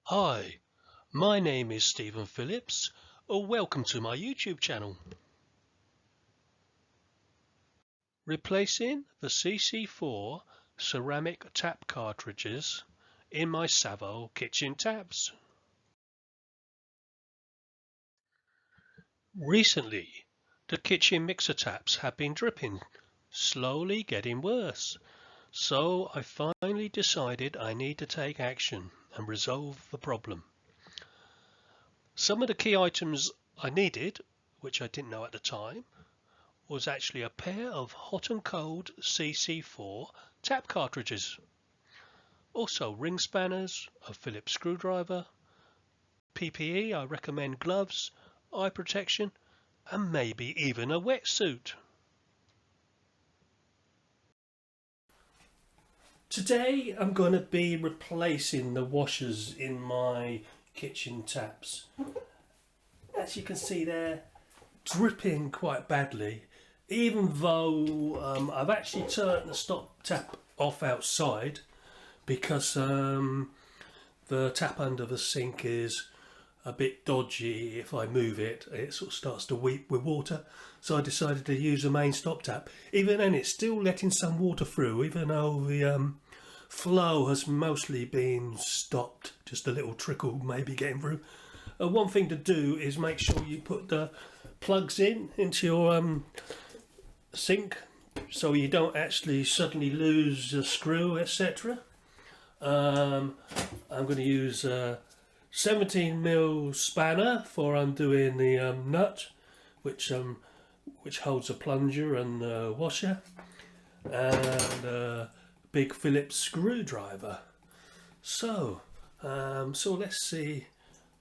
Hi, my name is Stephen Phillips. Welcome to my YouTube channel. Replacing the CC4 ceramic tap cartridges in my Savo kitchen taps. Recently, the kitchen mixer taps have been dripping, slowly getting worse. So I finally decided I need to take action and resolve the problem. Some of the key items I needed, which I didn't know at the time, was actually a pair of hot and cold CC4 tap cartridges. Also ring spanners, a Phillips screwdriver, PPE, I recommend gloves, eye protection, and maybe even a wetsuit. Today I'm going to be replacing the washers in my kitchen taps. As you can see, they're dripping quite badly, even though I've actually turned the stop tap off outside because the tap under the sink is a bit dodgy. If I move it, it sort of starts to weep with water, so I decided to use the main stop tap. Even then, it's still letting some water through, even though the flow has mostly been stopped, just a little trickle maybe getting through. One thing to do is make sure you put the plugs into your sink so you don't actually suddenly lose a screw, etc. I'm going to use a 17mm spanner for undoing the nut, which holds a plunger and a washer, and a big Phillips screwdriver. So let's see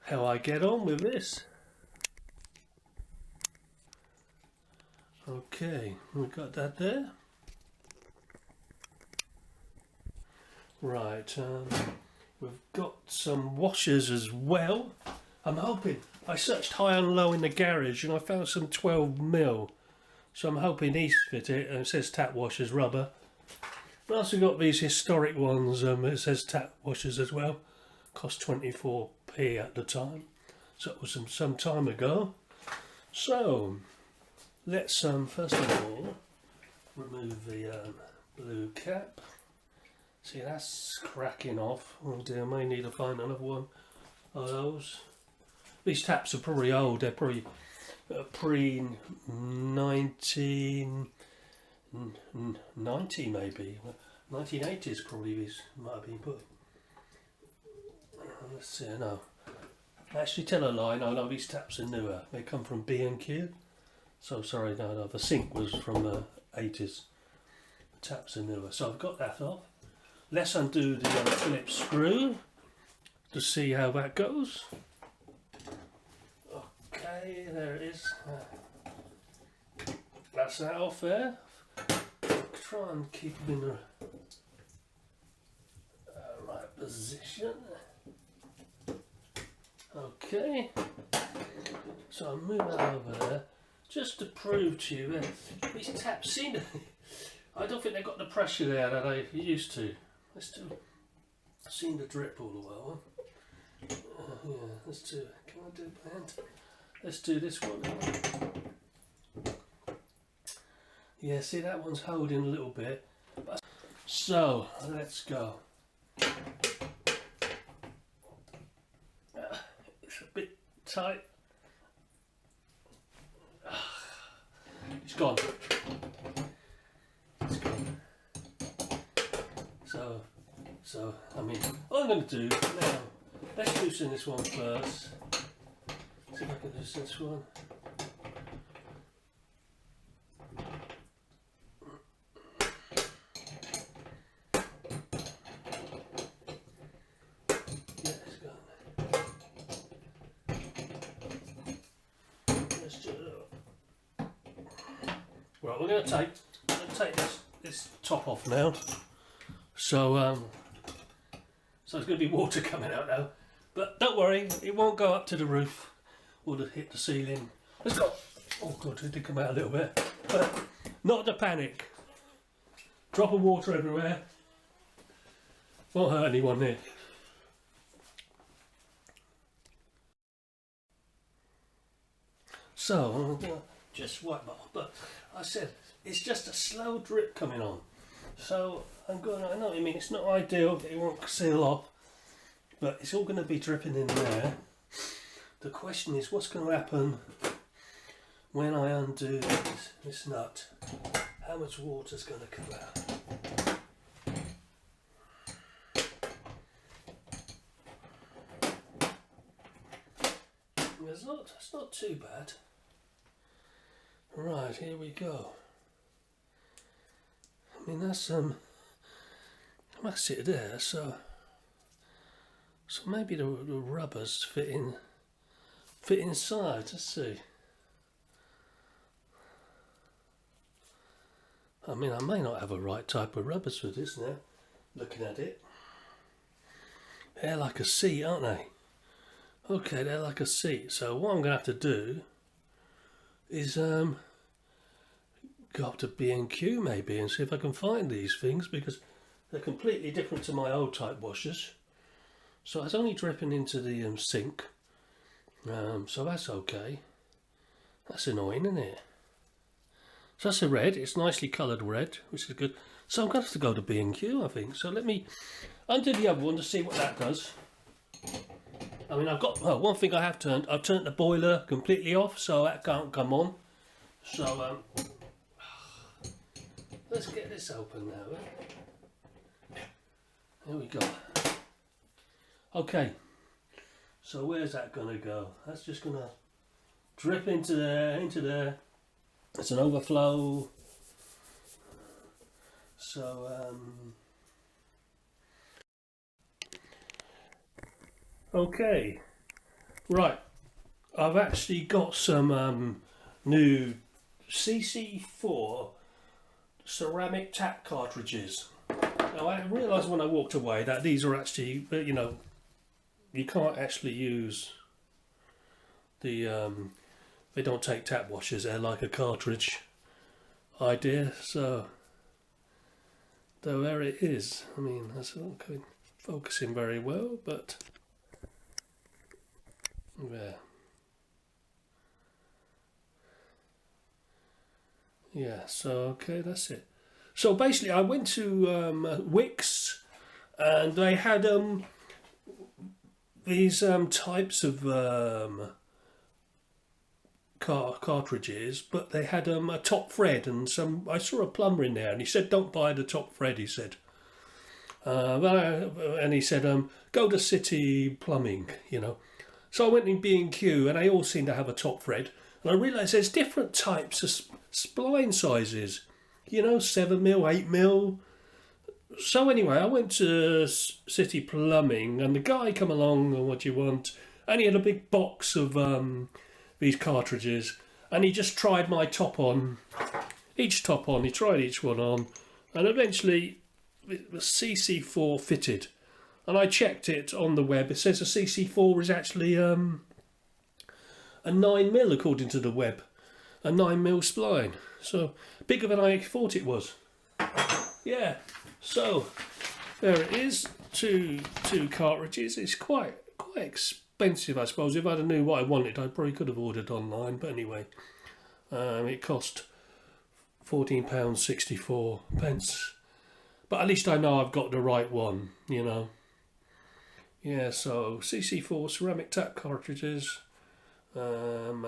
how I get on with this. Okay, we've got that there. Right, we've got some washers as well. I'm hoping, I searched high and low in the garage and I found some 12mm. So I'm hoping these fit it, and it says tap washers rubber. I've also got these historic ones, it says tap washers as well. Cost 24p at the time, so it was some time ago. So let's first of all remove the blue cap. See, that's cracking off. Oh dear, I may need to find another one of those. These taps are probably old, they're probably pre-1990 maybe. 1980s probably these might have been put. Let's see, no. Actually tell a lie, no, these taps are newer. They come from B&Q. So sorry, no, the sink was from the 80s. The taps are newer. So I've got that off. Let's undo the Phillips screw to see how that goes. Okay, there it is. That's that off there. Try and keep them in the right position. Okay, so I'll move that over there just to prove to you that these taps seem to, I don't think they've got the pressure there that they used to. They still seem to drip all the while. Yeah, let's do it. Can I do it by hand? Let's do this one. Yeah, see, that one's holding a little bit. So let's go. It's a bit tight. It's gone. It's gone. So I mean, what I'm going to do now, let's loosen this one first. See if I can loosen this one. Yeah, it's gone. Let's do it up. Right, we're going to take this top off now. So there's going to be water coming out now, but don't worry, it won't go up to the roof or hit the ceiling. Let's go. Oh god, it did come out a little bit, but not to panic. Drop of water everywhere. Won't hurt anyone here. So I'm going to just wipe that off. But I said it's just a slow drip coming on. So I know what you mean, it's not ideal, it won't seal off, but it's all going to be dripping in there. The question is, what's going to happen when I undo this nut? How much water's going to come out? It's not too bad. Right, here we go. I mean, that's it there. So maybe the rubbers fit inside. Let's see. I mean, I may not have a right type of rubbers for this now. Looking at it, they're like a seat, aren't they? Okay, they're like a seat. So what I'm going to have to do is go up to B&Q maybe and see if I can find these things, because they're completely different to my old type washers. So it's only dripping into the sink, so that's okay. That's annoying, isn't it? So that's a red. It's nicely coloured red, which is good. So I'm going to have to go to B&Q, I think. So let me undo the other one to see what that does. I mean, I've got one thing I have turned. I've turned the boiler completely off, so that can't come on. So let's get this open now. There we go. Okay. So where's that gonna go? That's just gonna drip into there. It's an overflow. So okay, right, I've actually got some new CC4 ceramic tap cartridges. Now I realised when I walked away that these are actually, you know, you can't actually use the, they don't take tap washers, they're like a cartridge idea, so there it is. I mean, that's not focusing very well, but there. Yeah, so okay, that's it. So basically I went to Wix, and they had these types of cartridges, but they had a top thread, and I saw a plumber in there and he said don't buy the top thread, he said. And he said go to City Plumbing, you know. So I went in B&Q and they all seem to have a top thread, and I realised there's different types of spline sizes, you know, 7mm, 8mm. So anyway, I went to City Plumbing and the guy come along, and what do you want? And he had a big box of these cartridges, and he just tried my top on, he tried each one on, and eventually the CC4 fitted. And I checked it on the web. It says a CC4 is actually a 9mm according to the web, a 9mm spline. So bigger than I thought it was. Yeah. So there it is. Two cartridges. It's quite expensive, I suppose. If I'd have knew what I wanted, I probably could have ordered online. But anyway, it cost £14.64. But at least I know I've got the right one, you know. Yeah, so CC4 ceramic tap cartridges, and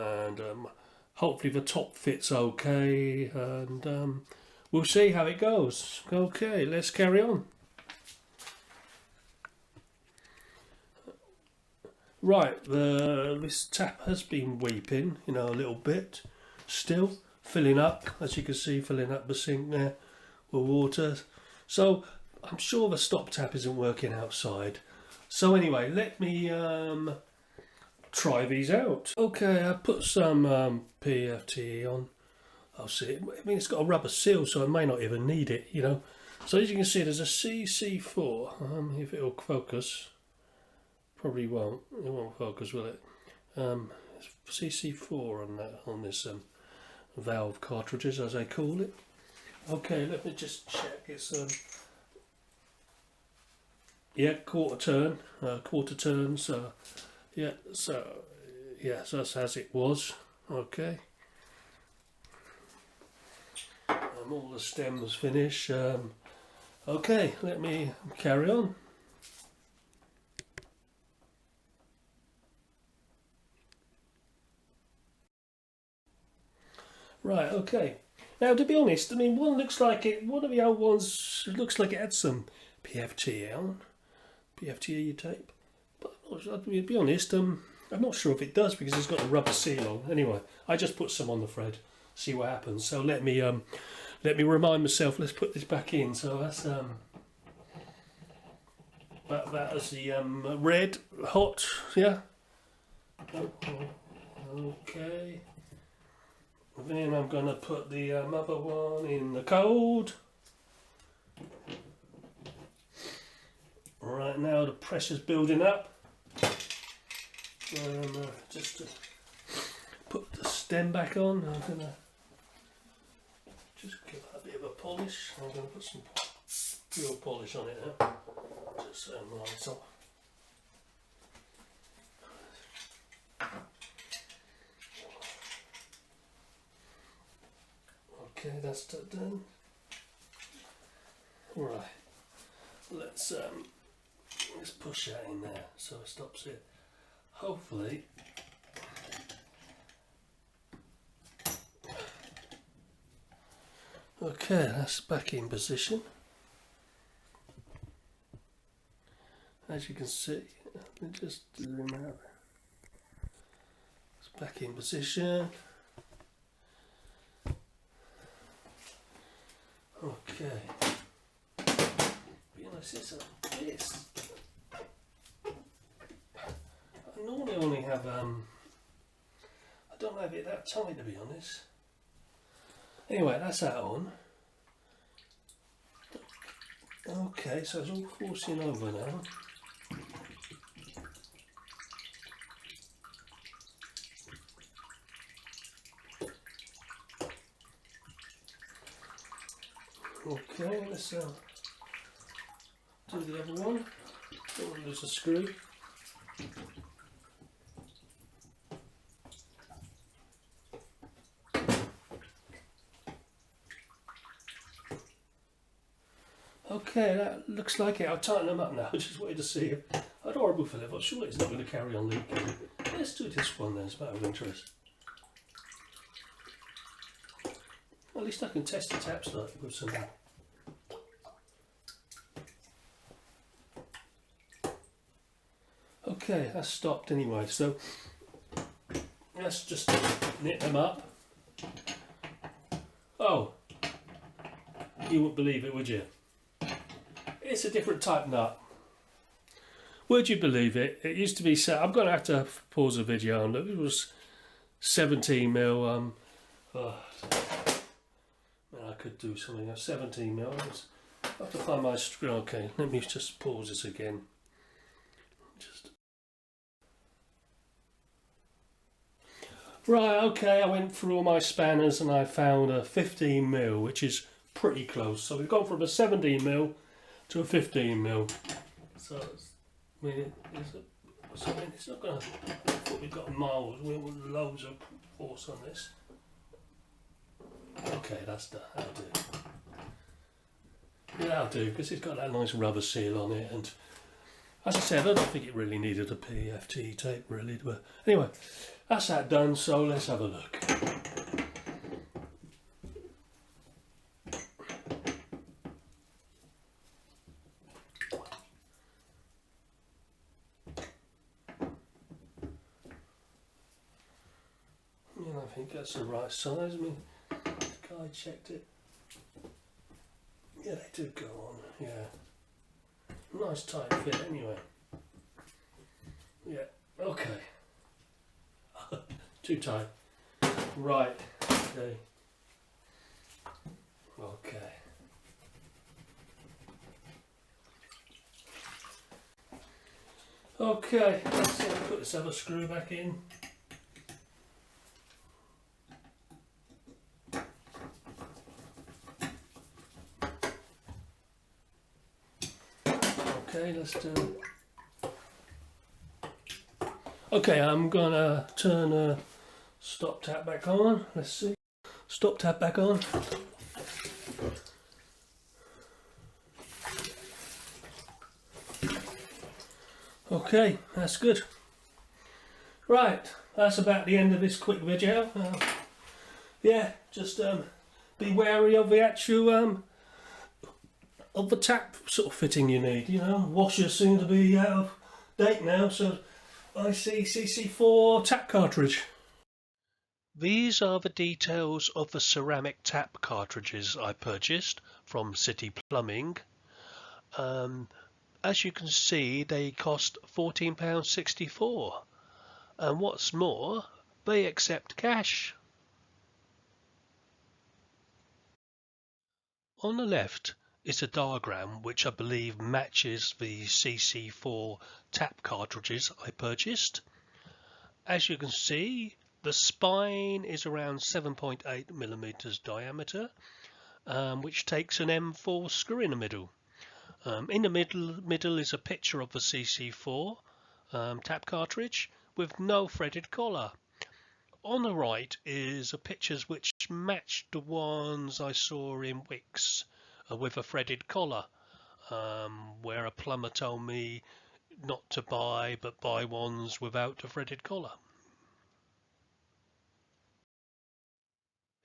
hopefully the top fits okay, and we'll see how it goes. Okay, let's carry on. Right, this tap has been weeping, you know, a little bit, still filling up, as you can see, filling up the sink there with water. So I'm sure the stop tap isn't working outside. So anyway, let me try these out. Okay, I put some PFT on. I'll see. I mean, it's got a rubber seal, so I may not even need it, you know. So as you can see, there's a CC4. If it'll focus, probably won't. It won't focus, will it? CC4 on this valve cartridges, as they call it. Okay, let me just check. It's yeah, quarter turn. So yeah, so that's as it was. Okay. All the stems finish. Okay, let me carry on. Right, okay. Now, to be honest, I mean, one looks like it. One of the old ones looks like it had some PFT on, PFT tape. But to be honest, I'm not sure if it does because it's got a rubber seal on. Anyway, I just put some on the thread, see what happens. So let me remind myself. Let's put this back in. So that's that is the red hot, yeah. Okay. Then I'm going to put the other one in the cold. Right now the pressure's building up. Just to put the stem back on, I'm going to just give it a bit of a polish. I'm going to put some pure polish on it now. Just so it lights off. Okay, that's done. Right, let's push that in there so it stops it. Hopefully, okay, that's back in position. As you can see, let me just zoom out. It's back in position. Okay. Be honest, it's this. I normally only have I don't have it that tight, to be honest. Anyway, that's that on. Okay, so it's all forcing over now. Okay, let's do the other one. Don't want to lose a screw. Okay, that looks like it. I'll tighten them up now. I just wanted to see if I had a horrible feeling. I'm sure it's not going to carry on leaking. Let's do this one then, it's a matter of interest. Well, at least I can test the taps like with some. Okay, that's stopped anyway, so let's just knit them up. Oh, you wouldn't believe it, would you? It's a different type nut. Would you believe it? It used to be set. I'm going to have to pause the video and look. It was 17mm. I could do something. 17mm. I have to find my screw. Okay, let me just pause this again. Right, okay, I went through all my spanners and I found a 15mm, which is pretty close. So we've gone from a 17mm to a 15mm. So, I mean, it's not going to. I thought we've got miles, we want loads of force on this. Okay, that's done. That'll do. Yeah, that'll do, because it's got that nice rubber seal on it. And as I said, I don't think it really needed a PFT tape, really. But anyway, that's that done, so let's have a look. Yeah, I think that's the right size. I mean, the guy checked it. Yeah, they do go on, yeah. Nice tight fit anyway. Yeah, okay. Too tight. Right, okay. Okay. Okay, let's put this other screw back in. Okay, let's do it. Okay, I'm gonna turn Stop tap back on. Let's see. Stop tap back on. Okay, that's good. Right, that's about the end of this quick video. Yeah, just be wary of the actual of the tap sort of fitting you need. You know, washers seem to be out of date now, so I see CC4 tap cartridge. These are the details of the ceramic tap cartridges I purchased from City Plumbing. As you can see, they cost £14.64, and what's more, they accept cash. On the left is a diagram which I believe matches the CC4 tap cartridges I purchased. As you can see, the spine is around 7.8mm diameter, which takes an M4 screw in the middle. In the middle is a picture of the CC4 tap cartridge with no threaded collar. On the right is a pictures which match the ones I saw in Wix with a threaded collar, where a plumber told me not to buy but buy ones without a threaded collar.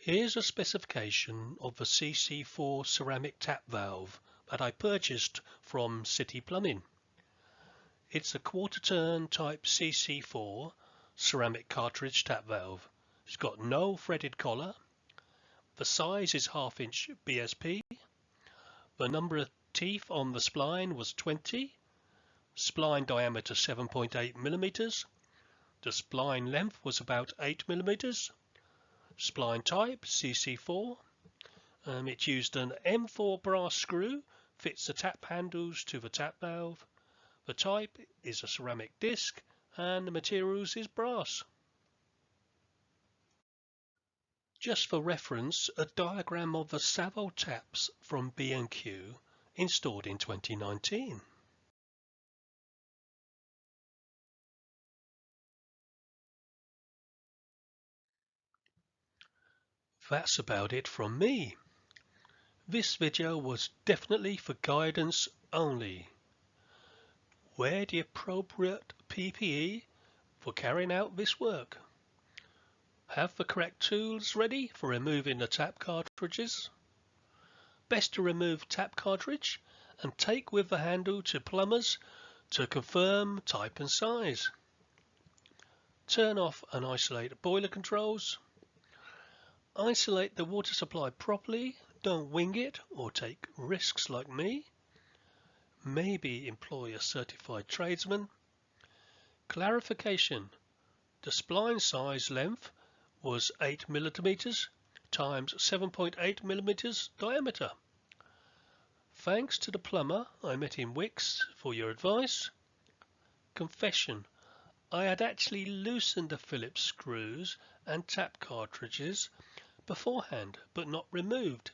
Here's a specification of the CC4 ceramic tap valve that I purchased from City Plumbing. It's a quarter turn type CC4 ceramic cartridge tap valve. It's got no threaded collar. The size is 1/2 inch BSP. The number of teeth on the spline was 20. Spline diameter 7.8mm. The spline length was about 8mm. Spline type CC4. It used an M4 brass screw, fits the tap handles to the tap valve. The type is a ceramic disc and the materials is brass. Just for reference, a diagram of the Savo taps from B&Q installed in 2019. That's about it from me. This video was definitely for guidance only. Wear the appropriate PPE for carrying out this work. Have the correct tools ready for removing the tap cartridges. Best to remove tap cartridge and take with the handle to plumbers to confirm type and size. Turn off and isolate boiler controls. Isolate the water supply properly, don't wing it or take risks like me. Maybe employ a certified tradesman. Clarification: the spline size length was 8mm times 7.8mm diameter. Thanks to the plumber I met in Wix for your advice. Confession: I had actually loosened the Phillips screws and tap cartridges beforehand, but not removed.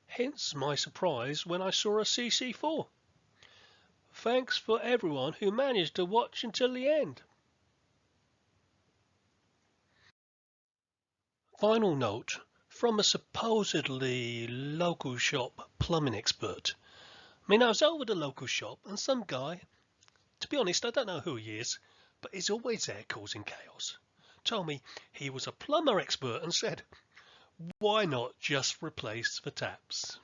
Hence my surprise when I saw a CC4. Thanks for everyone who managed to watch until the end. Final note from a supposedly local shop plumbing expert. I was over the local shop and some guy, to be honest I don't know who he is, but he's always there causing chaos, told me he was a plumber expert and said, why not just replace the taps?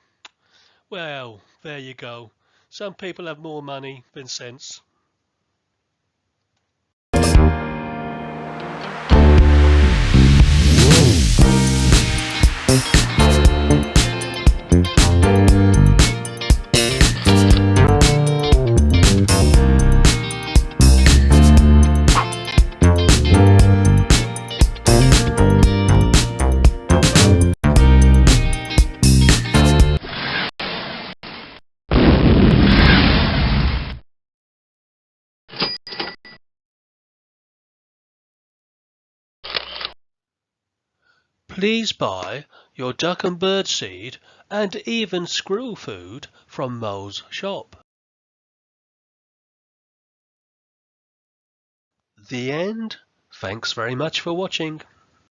Well, there you go. Some people have more money than sense. Please buy your duck and bird seed and even squirrel food from Mo's shop. The end. Thanks very much for watching.